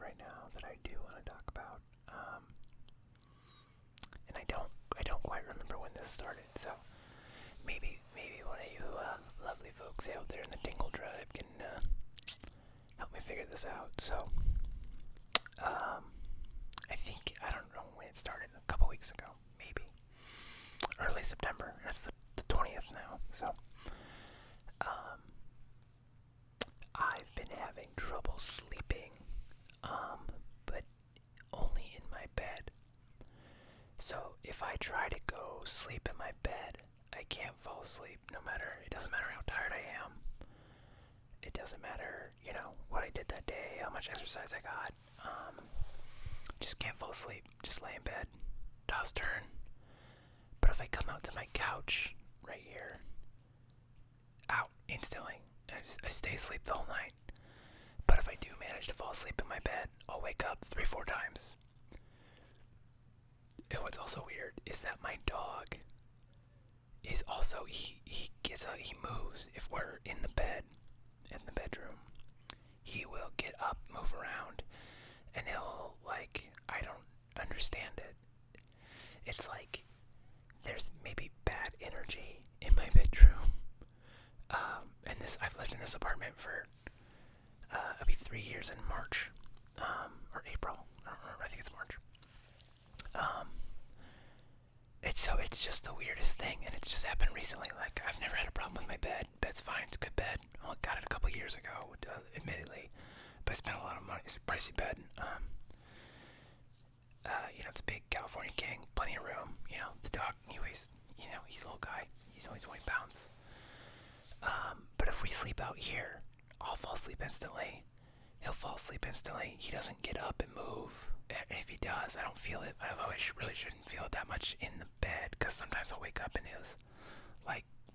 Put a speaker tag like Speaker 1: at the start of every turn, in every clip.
Speaker 1: right now that I do want to talk about. And I don't quite remember when this started, so maybe one of you lovely folks out there in the Tingle tribe can help me figure this out. So, I don't know when it started, a couple weeks ago, maybe. Early September, that's the 20th now, so, I've been having trouble sleeping, but only in my bed. So if I try to go sleep in my bed, I can't fall asleep it doesn't matter how tired I am. It doesn't matter, what I did that day, how much exercise I got. Just can't fall asleep. Just lay in bed, toss turn. But if I come out to my couch right here, out instantly. I stay asleep the whole night. But if I do manage to fall asleep in my bed, I'll wake up 3-4 times. And what's also weird is that my dog is also, he moves. If we're in the bedroom, he will get up, move around, and he'll, I don't understand it. It's like there's maybe bad energy in my bedroom. And I've lived in this apartment for, it'll be 3 years in March, or April. I don't remember, I think it's March. It's just the weirdest thing, and it's just happened recently. I've never had a problem with my bed. Bed's fine, it's a good bed. I got it a couple years ago, admittedly, but I spent a lot of money. It's a pricey bed. It's a big California king, plenty of room. The dog, he weighs, he's a little guy. He's only 20 pounds. But if we sleep out here, I'll fall asleep instantly. He'll fall asleep instantly. He doesn't get up and move. If he does, I don't feel it. Although I really shouldn't feel it that much in the bed, because sometimes I'll wake up and he's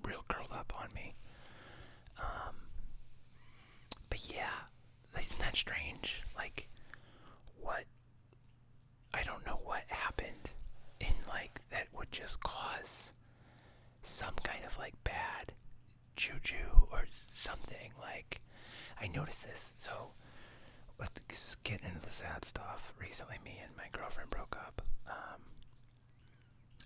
Speaker 1: real curled up on me. But yeah, isn't that strange? What? I don't know what happened in that would just cause some kind of bad juju or something. I noticed this. So, let's get into the sad stuff. Recently, me and my girlfriend broke up.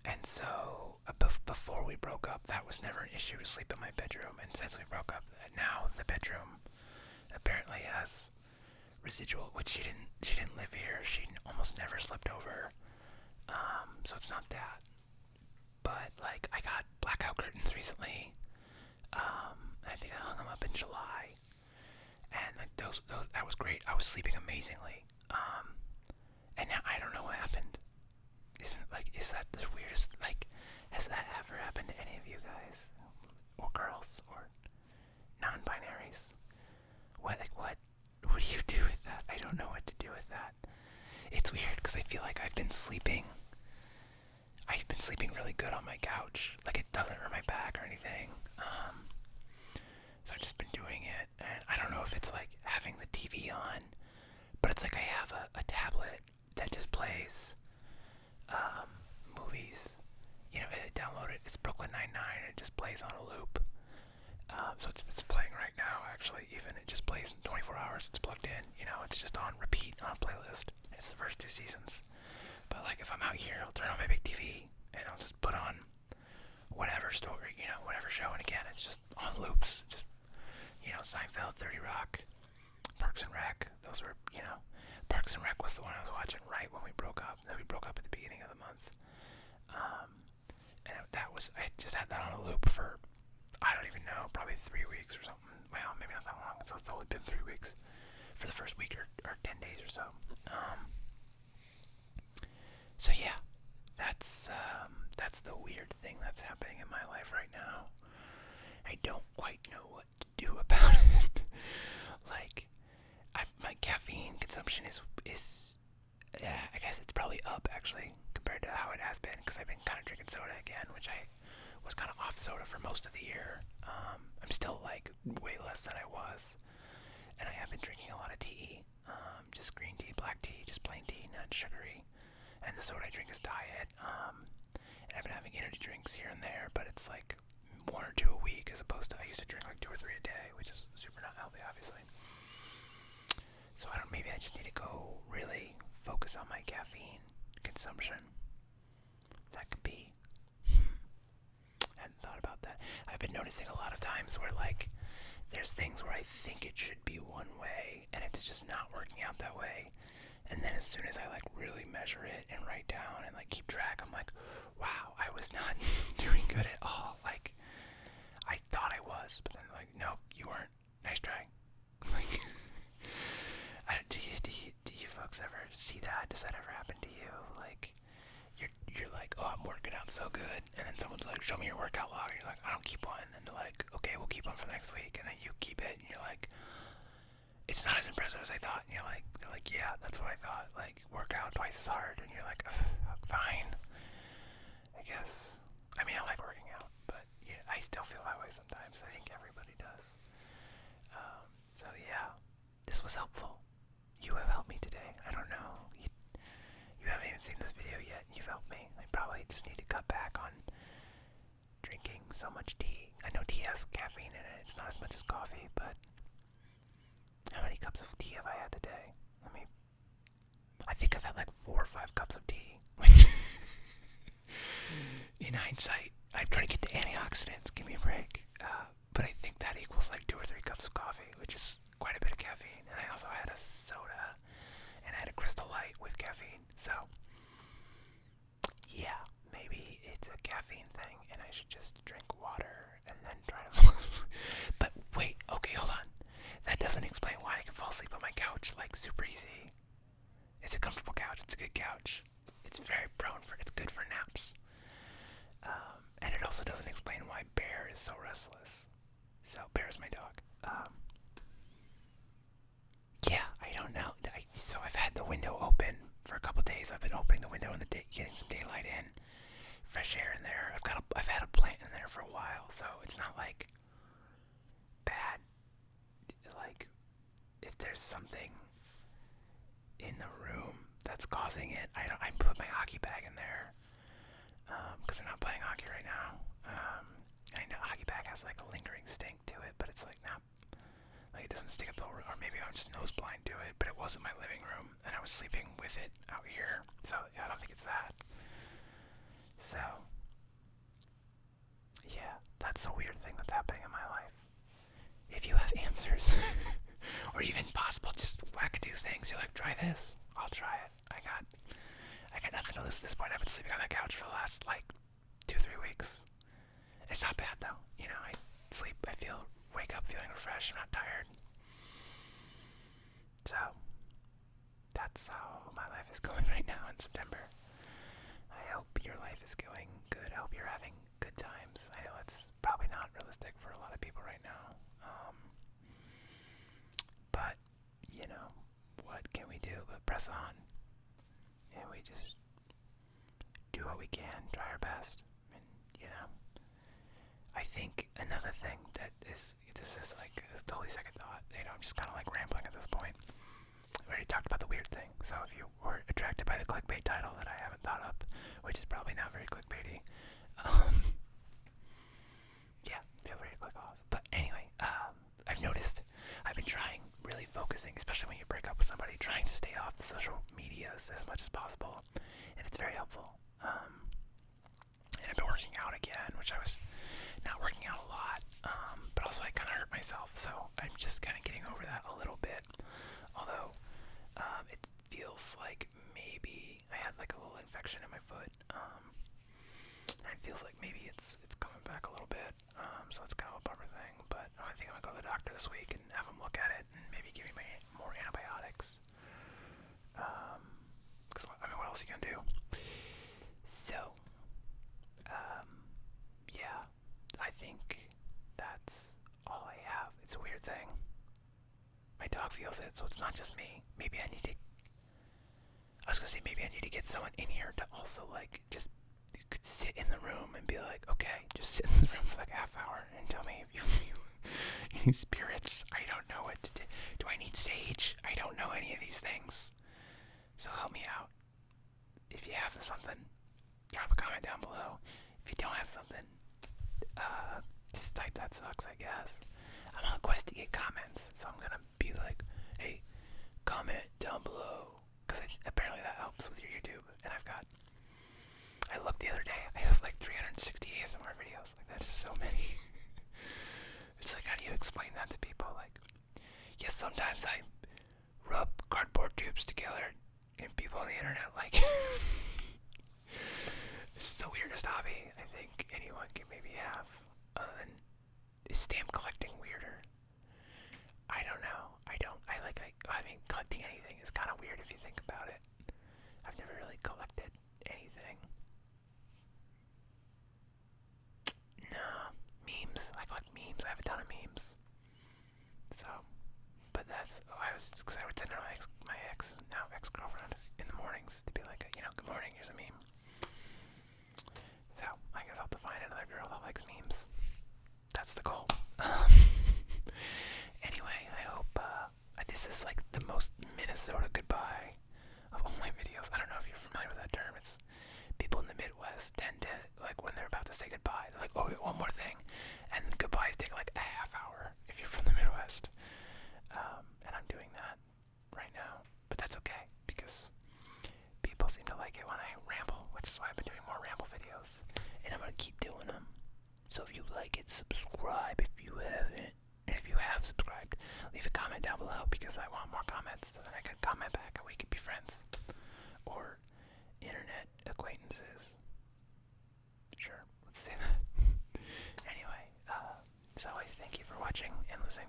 Speaker 1: And so, before we broke up, that was never an issue to sleep in my bedroom. And since we broke up, now the bedroom apparently has residual, which she didn't live here. She almost never slept over. So it's not that. But, I got blackout curtains recently. I think I hung them up in July. And that was great. I was sleeping amazingly. And now I don't know what happened. Is that the weirdest? Has that ever happened to any of you guys, or girls, or non-binaries? What do you do with that? I don't know what to do with that. It's weird because I feel like I've been sleeping really good on my couch. It doesn't hurt my back or anything. So I've just been doing it, and I don't know if it's having the TV on, but it's I have a tablet that just plays movies. I download it. It's Brooklyn Nine-Nine. It just plays on a loop. So it's playing right now, actually. Even it just plays 24 hours. It's plugged in. It's just on repeat on a playlist. It's the first 2 seasons. But if I'm out here, I'll turn on my big TV and I'll just put on whatever story, whatever show. And again, it's just on loops. Just Seinfeld, 30 Rock, Parks and Rec. Those were, Parks and Rec was the one I was watching right when we broke up. Then we broke up at the beginning of the month. And I just had that on a loop for, I don't even know, probably 3 weeks or something. Well, maybe not that long. It's only been 3 weeks for the first week or 10 days or so. So yeah, that's the weird thing that's happening in my life right now. I don't quite know what to do about it. My caffeine consumption is I guess it's probably up actually compared to how it has been, because I've been kind of drinking soda again, which I was kind of off soda for most of the year. I'm still way less than I was, and I have been drinking a lot of tea, just green tea, black tea, just plain tea, not sugary, and the soda I drink is diet. And I've been having energy drinks here and there, but it's 1 or 2 a week, as opposed to I used to drink 2 or 3 a day, which is super not healthy, obviously. So maybe I just need to go really focus on my caffeine consumption. That could be. I hadn't thought about that. I've been noticing a lot of times where like there's things where I think it should be one way and it's just not working out that way. And then as soon as I like really measure it and write down and like keep track, I'm like, wow, I was not doing good at all. Like I thought I was, but then like, nope, you weren't. Nice try. Like, do you folks ever see that? Does that ever happen to you? Like, you're like, oh, I'm working out so good, and then someone's like, show me your workout log, and you're like, I don't keep one, and they're like, okay, we'll keep one for the next week, and then you keep it, and you're like, it's not as impressive as I thought, and they're like, yeah, that's what I thought, like, work out twice as hard, and you're like, fine, I guess. I mean, I like working out, but yeah, I still feel that way sometimes. I think everybody does. So yeah, this was helpful. You have helped me today. I don't know. You haven't even seen this video yet, and you've helped me. I probably just need to cut back on drinking so much tea. I know tea has caffeine in it. It's not as much as coffee, but how many cups of tea have I had today? I think I've had like 4 or 5 cups of tea. In hindsight, I'm trying to get the antioxidants. Give me a break. But I think that equals like 2 or 3 cups of coffee, which is quite a bit of caffeine. And I also had a soda, and I had a Crystal Light with caffeine. So, yeah, maybe it's a caffeine thing, and I should just drink water and then try to. But wait, okay, hold on. That doesn't explain why I can fall asleep on my couch like super easy. It's a comfortable couch. It's a good couch. It's very prone for. It's good for naps. And it also doesn't explain why Bear is so restless. So Bear's my dog. Yeah, I don't know. So I've had the window open for a couple days. I've been opening the window in the day, getting some daylight in, fresh air in there. I've had a plant in there for a while, so it's not like bad. Like if there's something in the room that's causing it, I put my hockey bag in there. Because I'm not playing hockey right now. I know hockey bag has like a lingering stink to it, but it's like not, like it doesn't stick up the whole room, or maybe I'm just nose blind to it, but it was in my living room, and I was sleeping with it out here, so yeah, I don't think it's that. So, yeah, that's a weird thing that's happening in my life. If you have answers, or even possible just wackadoo things, you're like, try this, I'll try it. I got nothing to lose at this point. I've been sleeping on the couch for the last like 2-3 weeks. It's not bad though. I sleep, wake up feeling refreshed. I'm not tired. So that's how my life is going right now in September. I hope your life is going good. I hope you're having good times. I know it's probably not realistic for a lot of people right now. But what can we do but press on? And we just do what we can, try our best. And, I think another thing that this is like a totally second thought. I'm just kind of like rambling at this point. We already talked about the weird thing. So if you were attracted by the clickbait title that I haven't thought up, which is probably not very clickbaity, yeah, feel free to click off. But anyway, I've noticed I've been trying, really focusing, especially when you break up with somebody, trying to stay off the social medias as much as possible, and it's very helpful. And I've been working out again, which I was not working out a lot, but also I kind of hurt myself, so I'm just kind of getting over that a little bit. Although it feels like maybe I had like a little infection in my foot, and it feels like maybe it's coming back a little bit. So that's kind of a bummer thing, but I think I'm gonna go to the doctor this week and have him look at it and maybe give me more antibiotics. Because what else are you gonna do? So, yeah, I think that's all I have. It's a weird thing. My dog feels it, so it's not just me. Maybe I need to get someone in here to also like just sit in the room and be like, okay, just sit in the room for like a half hour and tell me if you feel any spirits. I don't know what to do. Do I need sage? I don't know any of these things. So help me out. If you have something, drop a comment down below. If you don't have something, just type that sucks, I guess. I'm on a quest to get comments, so I'm gonna be like, hey, comment down below, because apparently that helps with your YouTube. And I looked the other day, I have like 360 ASMR videos. Like, that is so many. It's like, how do you explain that to people? Like, yes, sometimes I rub cardboard tubes together, and people on the internet, like, it's the weirdest hobby I think anyone can maybe have. Is stamp collecting weirder? I don't know. I mean, collecting anything is kind of weird if you think about it. I've never really collected anything. No. Memes. I collect memes. I have a ton of memes. So, but that's, because I would send her my now ex-girlfriend, in the mornings to be like, good morning, here's a meme. So, I guess I'll have to find another girl that likes memes. That's the goal. Anyway, I hope, this is like the most Minnesota goodbye of all my videos. I don't know if you're familiar with that term. It's people in the Midwest tend to, like, when they're about to say goodbye, they're like, oh, wait, one more thing. And goodbyes take like a half hour if you're from the Midwest. And I'm doing that right now. But that's okay, because people seem to like it when I ramble, which is why I've been doing more ramble videos. And I'm going to keep doing them. So if you like it, subscribe if you haven't. And if you have subscribed, leave a comment down below, because I want more comments so that I can comment back and we can be friends. Or internet acquaintances. Sure, let's say that. Anyway, as always, thank you for watching and listening